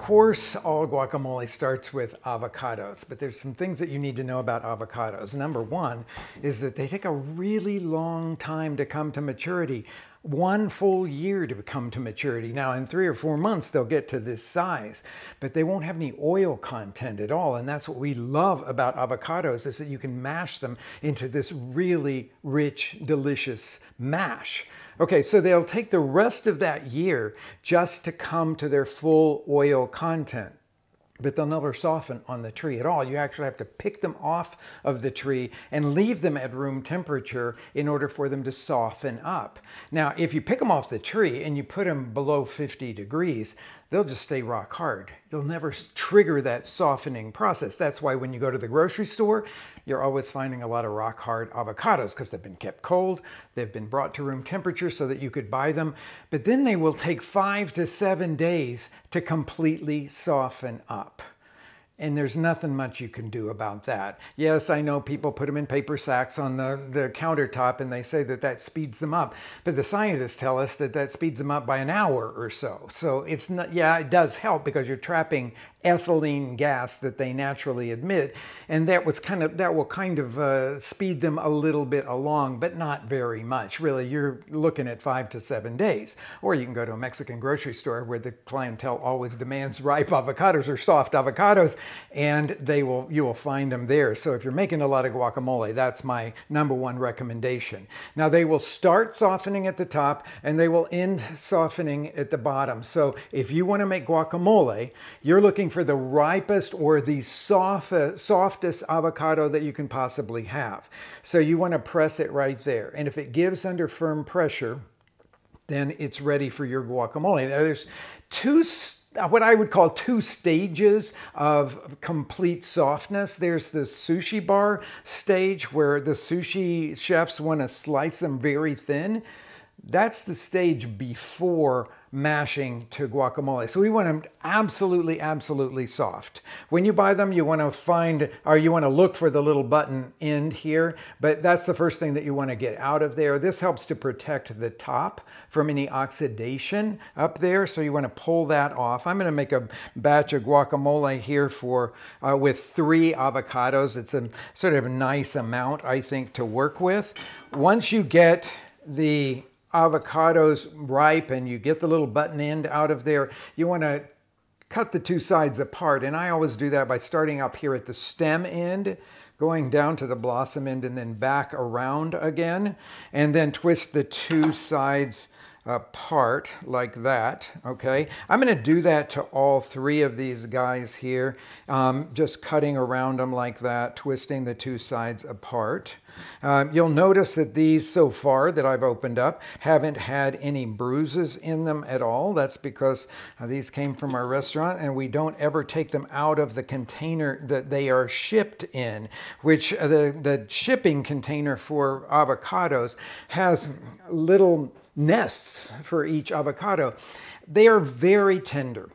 course, all guacamole starts with avocados, but there's some things that you need to know about avocados. Number one is that they take a really long time to come to maturity. 1 full year to come to maturity. Now, in 3 or 4 months, they'll get to this size, but they won't have any oil content at all. And that's what we love about avocados, is that you can mash them into this really rich, delicious mash. Okay, so they'll take the rest of that year just to come to their full oil content. But they'll never soften on the tree at all. You actually have to pick them off of the tree and leave them at room temperature in order for them to soften up. Now, if you pick them off the tree and you put them below 50 degrees, they'll just stay rock hard. You'll never trigger that softening process. That's why when you go to the grocery store, you're always finding a lot of rock hard avocados because they've been kept cold. They've been brought to room temperature so that you could buy them. But then they will take 5 to 7 days to completely soften up. And there's nothing much you can do about that. Yes, I know people put them in paper sacks on the countertop and they say that that speeds them up. But the scientists tell us that that speeds them up by an hour or so. So it's not, yeah, it does help because you're trapping ethylene gas that they naturally emit. And that will kind of speed them a little bit along, but not very much. Really, you're looking at 5 to 7 days. Or you can go to a Mexican grocery store where the clientele always demands ripe avocados or soft avocados, and you will find them there. So if you're making a lot of guacamole, that's my #1 recommendation. Now they will start softening at the top and they will end softening at the bottom. So if you want to make guacamole, you're looking for the ripest or the softest avocado that you can possibly have. So you want to press it right there. And if it gives under firm pressure, then it's ready for your guacamole. Now there's what I would call 2 stages of complete softness. There's the sushi bar stage where the sushi chefs want to slice them very thin. That's the stage before mashing to guacamole. So we want them absolutely, absolutely soft. When you buy them, you want to look for the little button end here, but that's the first thing that you want to get out of there. This helps to protect the top from any oxidation up there. So you want to pull that off. I'm going to make a batch of guacamole here with 3 avocados. It's a sort of nice amount, I think, to work with. Once you get the avocados ripe and you get the little button end out of there, you want to cut the 2 sides apart. And I always do that by starting up here at the stem end, going down to the blossom end, and then back around again, and then twist the 2 sides apart like that. Okay, I'm going to do that to all 3 of these guys here, just cutting around them like that, twisting the 2 sides apart. You'll notice that these so far that I've opened up haven't had any bruises in them at all. That's because these came from our restaurant and we don't ever take them out of the container that they are shipped in, which the shipping container for avocados has little nests for each avocado. They are very tender.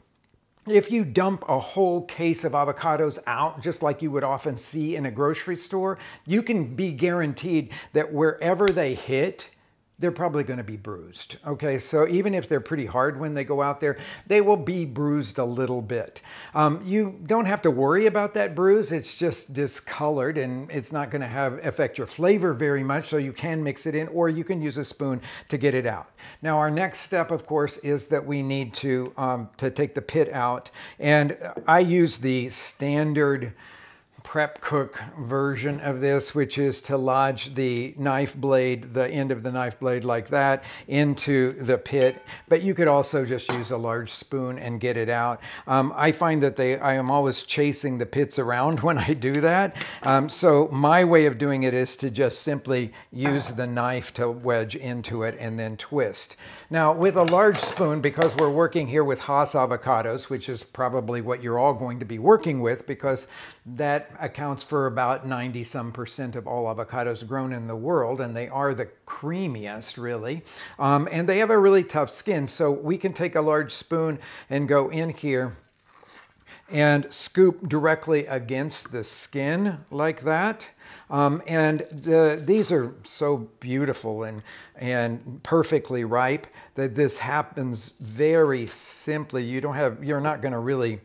If you dump a whole case of avocados out, just like you would often see in a grocery store, you can be guaranteed that wherever they hit, they're probably going to be bruised. Okay, so even if they're pretty hard when they go out there, they will be bruised a little bit. You don't have to worry about that bruise. It's just discolored and it's not going to affect your flavor very much, so you can mix it in or you can use a spoon to get it out. Now our next step, of course, is that we need to take the pit out, and I use the standard prep cook version of this, which is to lodge the knife blade, the end of the knife blade like that, into the pit. But you could also just use a large spoon and get it out. I find that I am always chasing the pits around when I do that. So my way of doing it is to just simply use the knife to wedge into it and then twist. Now with a large spoon, because we're working here with Hass avocados, which is probably what you're all going to be working with, because that accounts for about 90-some% of all avocados grown in the world, and they are the creamiest, really. And they have a really tough skin, so we can take a large spoon and go in here and scoop directly against the skin like that. These are so beautiful and perfectly ripe that this happens very simply. You're not going to really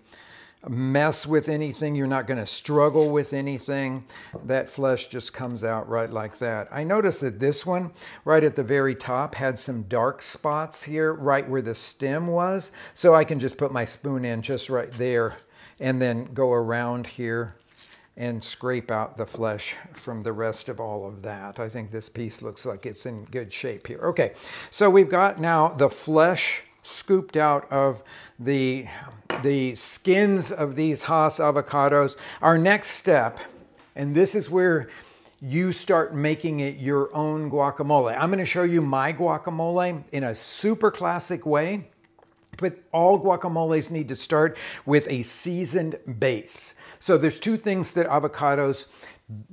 mess with anything. You're not going to struggle with anything. That flesh just comes out right like that. I noticed that this one right at the very top had some dark spots here right where the stem was. So I can just put my spoon in just right there and then go around here and scrape out the flesh from the rest of all of that. I think this piece looks like it's in good shape here. Okay, so we've got now the flesh scooped out of the skins of these Hass avocados. Our next step, and this is where you start making it your own guacamole. I'm going to show you my guacamole in a super classic way, but all guacamoles need to start with a seasoned base. So there's two things that avocados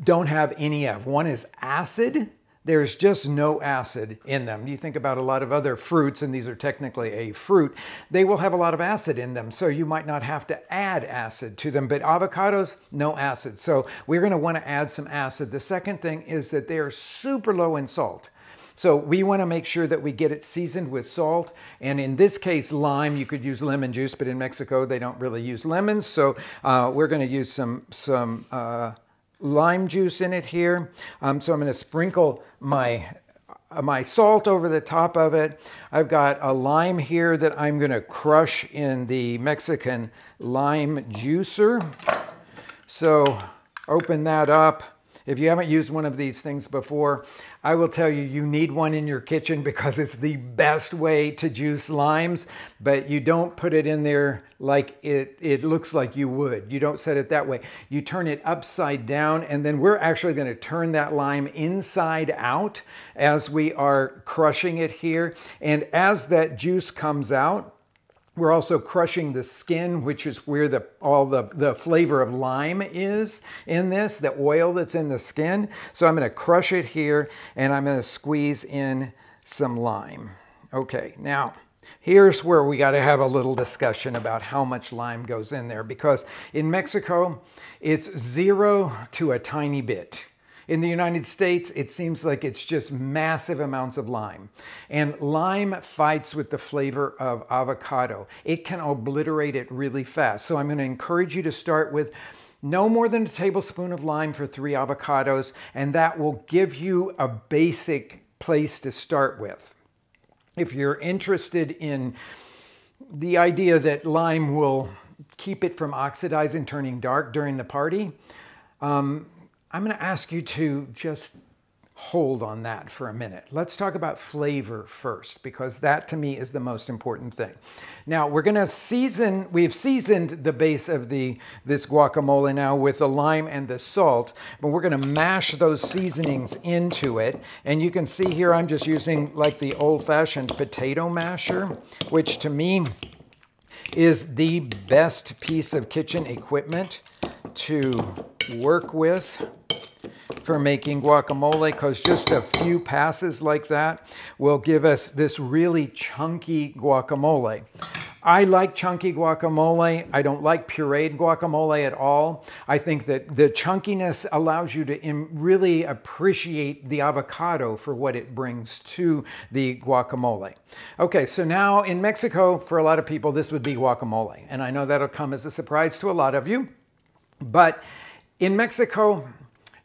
don't have any of. One is acid. There's just no acid in them. You think about a lot of other fruits, and these are technically a fruit, they will have a lot of acid in them. So you might not have to add acid to them, but avocados, no acid. So we're gonna wanna add some acid. The second thing is that they are super low in salt. So we want to make sure that we get it seasoned with salt. And in this case, lime. You could use lemon juice, but in Mexico, they don't really use lemons. So we're going to use some lime juice in it here. So I'm going to sprinkle my salt over the top of it. I've got a lime here that I'm going to crush in the Mexican lime juicer. So open that up. If you haven't used one of these things before, I will tell you, you need one in your kitchen because it's the best way to juice limes, but you don't put it in there like it looks like you would. You don't set it that way. You turn it upside down, and then we're actually going to turn that lime inside out as we are crushing it here. And as that juice comes out, we're also crushing the skin, which is where all the flavor of lime is in this, the oil that's in the skin. So I'm going to crush it here, and I'm going to squeeze in some lime. Okay, now here's where we got to have a little discussion about how much lime goes in there, because in Mexico, it's 0 to a tiny bit. In the United States, it seems like it's just massive amounts of lime. And lime fights with the flavor of avocado. It can obliterate it really fast. So I'm going to encourage you to start with no more than a tablespoon of lime for 3 avocados, and that will give you a basic place to start with. If you're interested in the idea that lime will keep it from oxidizing, turning dark during the party, I'm going to ask you to just hold on that for a minute. Let's talk about flavor first, because that to me is the most important thing. Now we're going to season, we've seasoned the base of this guacamole now with the lime and the salt, but we're going to mash those seasonings into it. And you can see here I'm just using like the old-fashioned potato masher, which to me is the best piece of kitchen equipment to work with for making guacamole, because just a few passes like that will give us this really chunky guacamole. I like chunky guacamole. I don't like pureed guacamole at all. I think that the chunkiness allows you to really appreciate the avocado for what it brings to the guacamole. Okay, so now in Mexico, for a lot of people, this would be guacamole. And I know that'll come as a surprise to a lot of you. But in Mexico,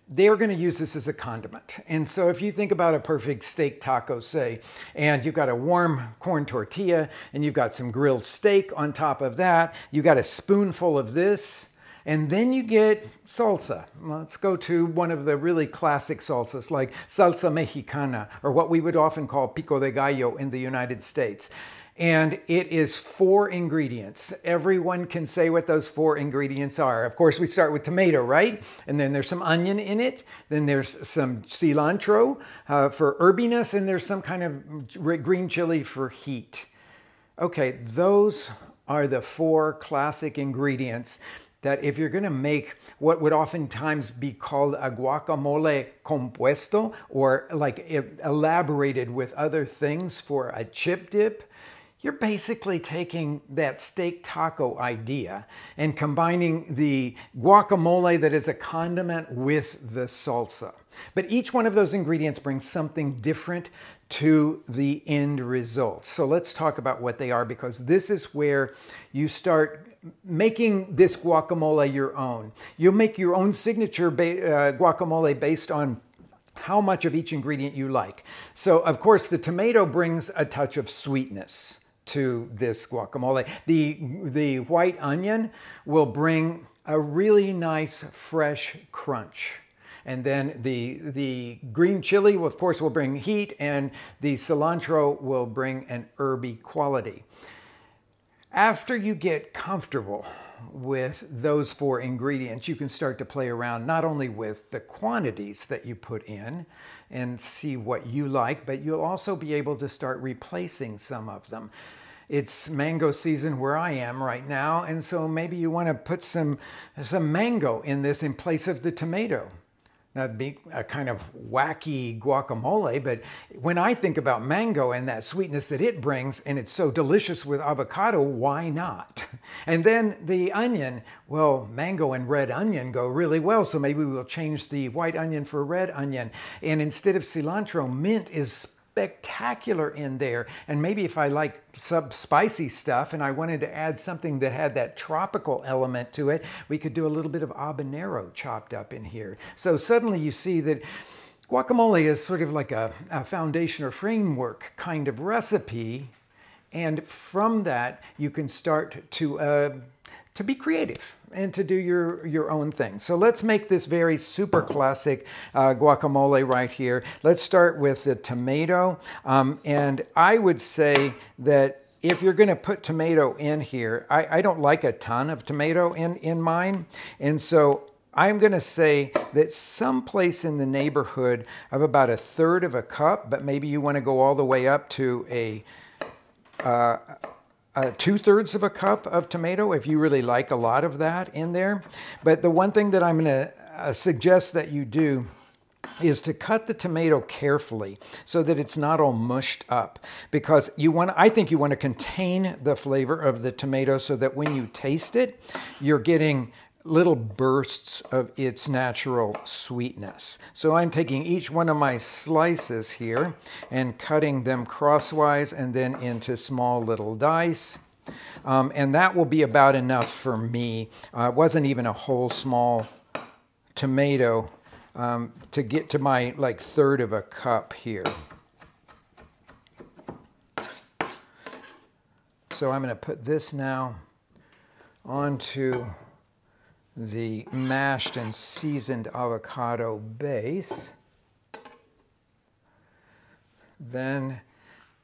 they're going to use this as a condiment. And so if you think about a perfect steak taco, say, and you've got a warm corn tortilla, and you've got some grilled steak on top of that, you got a spoonful of this, and then you get salsa. Let's go to one of the really classic salsas, like Salsa Mexicana, or what we would often call pico de gallo in the United States. And it is 4 ingredients. Everyone can say what those 4 ingredients are. Of course, we start with tomato, right? And then there's some onion in it. Then there's some cilantro for herbiness, and there's some kind of green chili for heat. Okay, those are the 4 classic ingredients that if you're going to make what would oftentimes be called a guacamole compuesto, or like elaborated with other things for a chip dip, you're basically taking that steak taco idea and combining the guacamole that is a condiment with the salsa. But each one of those ingredients brings something different to the end result. So let's talk about what they are, because this is where you start making this guacamole your own. You'll make your own signature guacamole based on how much of each ingredient you like. So of course the tomato brings a touch of sweetness to this guacamole. The white onion will bring a really nice fresh crunch. And then the green chili, of course, will bring heat, and the cilantro will bring an herby quality. After you get comfortable with those 4 ingredients, you can start to play around not only with the quantities that you put in and see what you like, but you'll also be able to start replacing some of them. It's mango season where I am right now, and so maybe you want to put some mango in this in place of the tomato. That'd be a kind of wacky guacamole, but when I think about mango and that sweetness that it brings, and it's so delicious with avocado, why not? And then the onion, well, mango and red onion go really well, so maybe we'll change the white onion for red onion. And instead of cilantro, mint is spectacular in there. And maybe if I like some spicy stuff and I wanted to add something that had that tropical element to it, we could do a little bit of habanero chopped up in here. So suddenly you see that guacamole is sort of like a foundation or framework kind of recipe. And from that, you can start to be creative and to do your own thing. So let's make this very super classic guacamole right here. Let's start with the tomato. And I would say that if you're gonna put tomato in here, I don't like a ton of tomato in mine. And so I'm gonna say that someplace in the neighborhood of about 1/3 of a cup, but maybe you wanna go all the way up to a 2/3 of a cup of tomato if you really like a lot of that in there. But the one thing that I'm going to suggest that you do is to cut the tomato carefully so that it's not all mushed up, because I think you want to contain the flavor of the tomato so that when you taste it, you're getting little bursts of its natural sweetness. So I'm taking each one of my slices here and cutting them crosswise and then into small little dice. And that will be about enough for me. It wasn't even a whole small tomato to get to my like 1/3 of a cup here. So I'm going to put this now onto the mashed and seasoned avocado base. Then,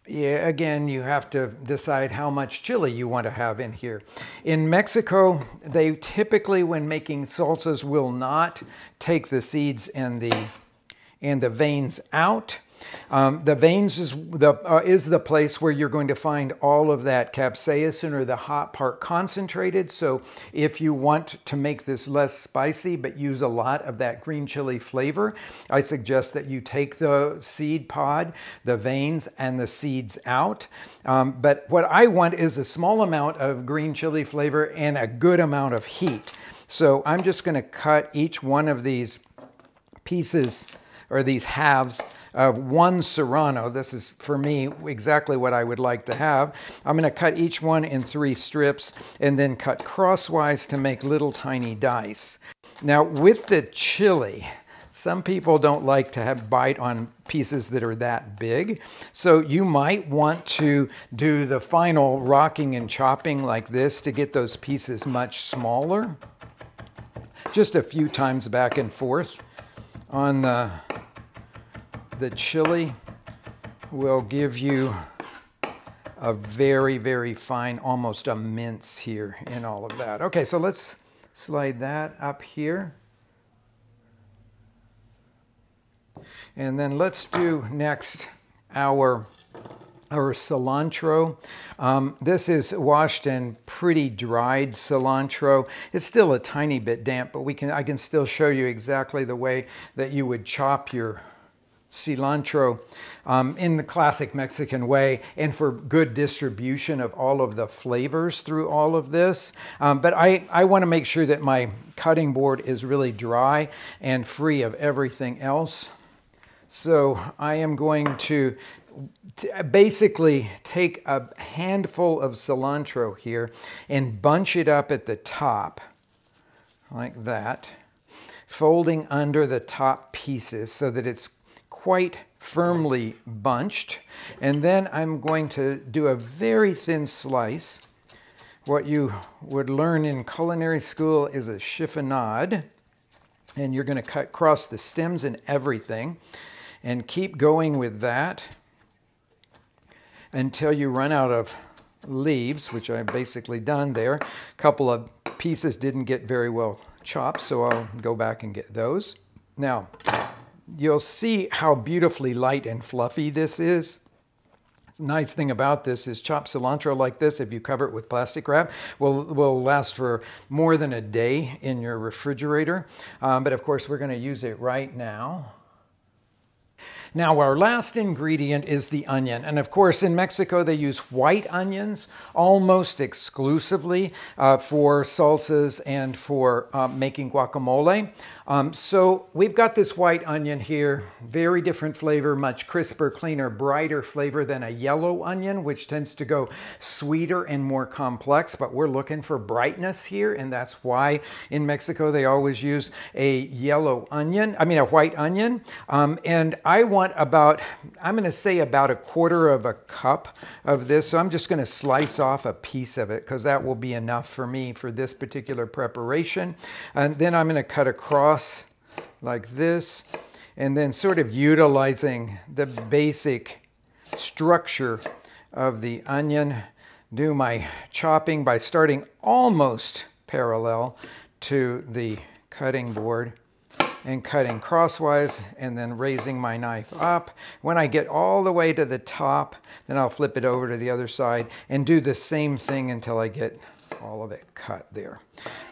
yeah, again, you have to decide how much chili you want to have in here. In Mexico, they typically, when making salsas, will not take the seeds and the veins out. The veins is the place where you're going to find all of that capsaicin or the hot part concentrated. So if you want to make this less spicy but use a lot of that green chili flavor, I suggest that you take the seed pod, the veins, and the seeds out. But what I want is a small amount of green chili flavor and a good amount of heat. So I'm just going to cut each one of these pieces or these halves of 1 serrano. This is, for me, exactly what I would like to have. I'm going to cut each one in 3 strips and then cut crosswise to make little tiny dice. Now, with the chili, some people don't like to bite on pieces that are that big. So you might want to do the final rocking and chopping like this to get those pieces much smaller. Just a few times back and forth on the chili will give you a very, very fine, almost a mince here in all of that. Okay, so let's slide that up here. And then let's do next our cilantro. This is washed and pretty dried cilantro. It's still a tiny bit damp, but I can still show you exactly the way that you would chop your cilantro in the classic Mexican way and for good distribution of all of the flavors through all of this. But I want to make sure that my cutting board is really dry and free of everything else. So I am going to basically take a handful of cilantro here and bunch it up at the top like that, folding under the top pieces so that it's quite firmly bunched. And then I'm going to do a very thin slice. What you would learn in culinary school is a chiffonade, and you're going to cut across the stems and everything and keep going with that until you run out of leaves, which I've basically done there. A couple of pieces didn't get very well chopped, so I'll go back and get those. Now, you'll see how beautifully light and fluffy this is. The nice thing about this is chopped cilantro like this, if you cover it with plastic wrap, will last for more than a day in your refrigerator. But of course, we're going to use it right now. Now, our last ingredient is the onion. And of course, in Mexico, they use white onions almost exclusively for salsas and for making guacamole. So we've got this white onion here, very different flavor, much crisper, cleaner, brighter flavor than a yellow onion, which tends to go sweeter and more complex. But we're looking for brightness here, and that's why in Mexico they always use a white onion. And I want I'm going to say about 1/4 of a cup of this. So I'm just going to slice off a piece of it because that will be enough for me for this particular preparation. And then I'm going to cut across like this, and then sort of utilizing the basic structure of the onion, do my chopping by starting almost parallel to the cutting board and cutting crosswise, and then raising my knife up. When I get all the way to the top, then I'll flip it over to the other side and do the same thing until I get all of it cut there.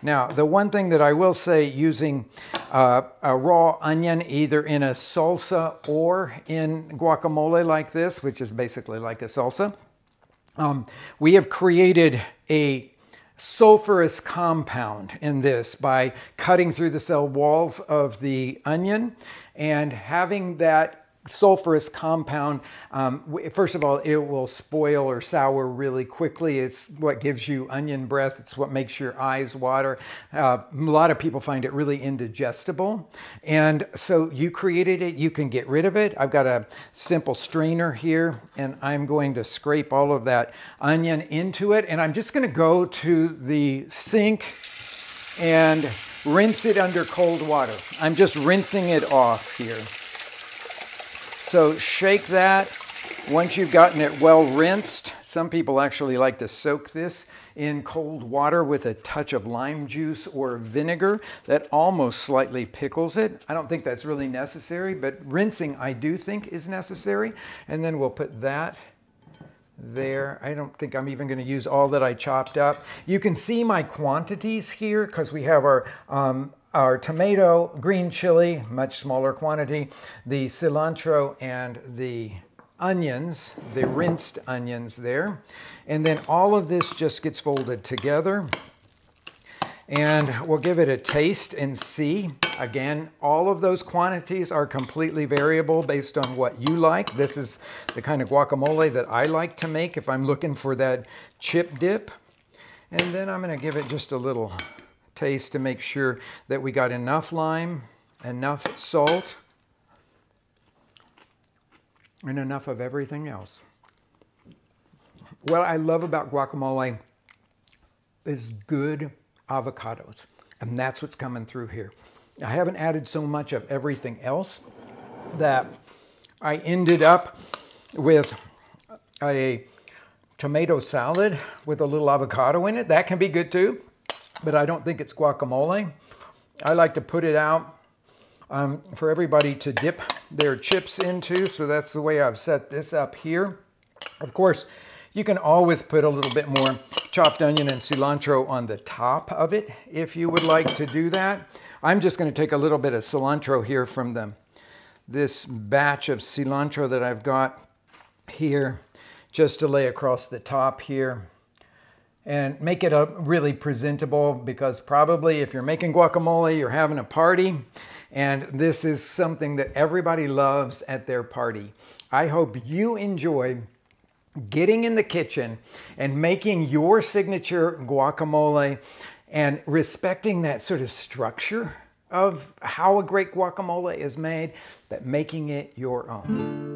Now, the one thing that I will say, using a raw onion either in a salsa or in guacamole like this, which is basically like a salsa, we have created a sulfurous compound in this by cutting through the cell walls of the onion and having that sulfurous compound. First of all, it will spoil or sour really quickly. It's what gives you onion breath. It's what makes your eyes water. A lot of people find it really indigestible. And so you created it. You can get rid of it. I've got a simple strainer here, and I'm going to scrape all of that onion into it. And I'm just going to go to the sink and rinse it under cold water. I'm just rinsing it off here. So shake that. Once you've gotten it well rinsed, some people actually like to soak this in cold water with a touch of lime juice or vinegar. That almost slightly pickles it. I don't think that's really necessary, but rinsing I do think is necessary. And then we'll put that there. I don't think I'm even going to use all that I chopped up. You can see my quantities here because we have our tomato, green chili, much smaller quantity, the cilantro, and the onions, the rinsed onions there. And then all of this just gets folded together. And we'll give it a taste and see. Again, all of those quantities are completely variable based on what you like. This is the kind of guacamole that I like to make if I'm looking for that chip dip. And then I'm going to give it just a little taste to make sure that we got enough lime, enough salt, and enough of everything else. What I love about guacamole is good avocados, and that's what's coming through here. I haven't added so much of everything else that I ended up with a tomato salad with a little avocado in it. That can be good too, but I don't think it's guacamole. I like to put it out for everybody to dip their chips into, so that's the way I've set this up here. Of course, you can always put a little bit more chopped onion and cilantro on the top of it if you would like to do that. I'm just going to take a little bit of cilantro here from this batch of cilantro that I've got here just to lay across the top here and make it really presentable, because probably if you're making guacamole, you're having a party, and this is something that everybody loves at their party. I hope you enjoy getting in the kitchen and making your signature guacamole and respecting that sort of structure of how a great guacamole is made, but making it your own.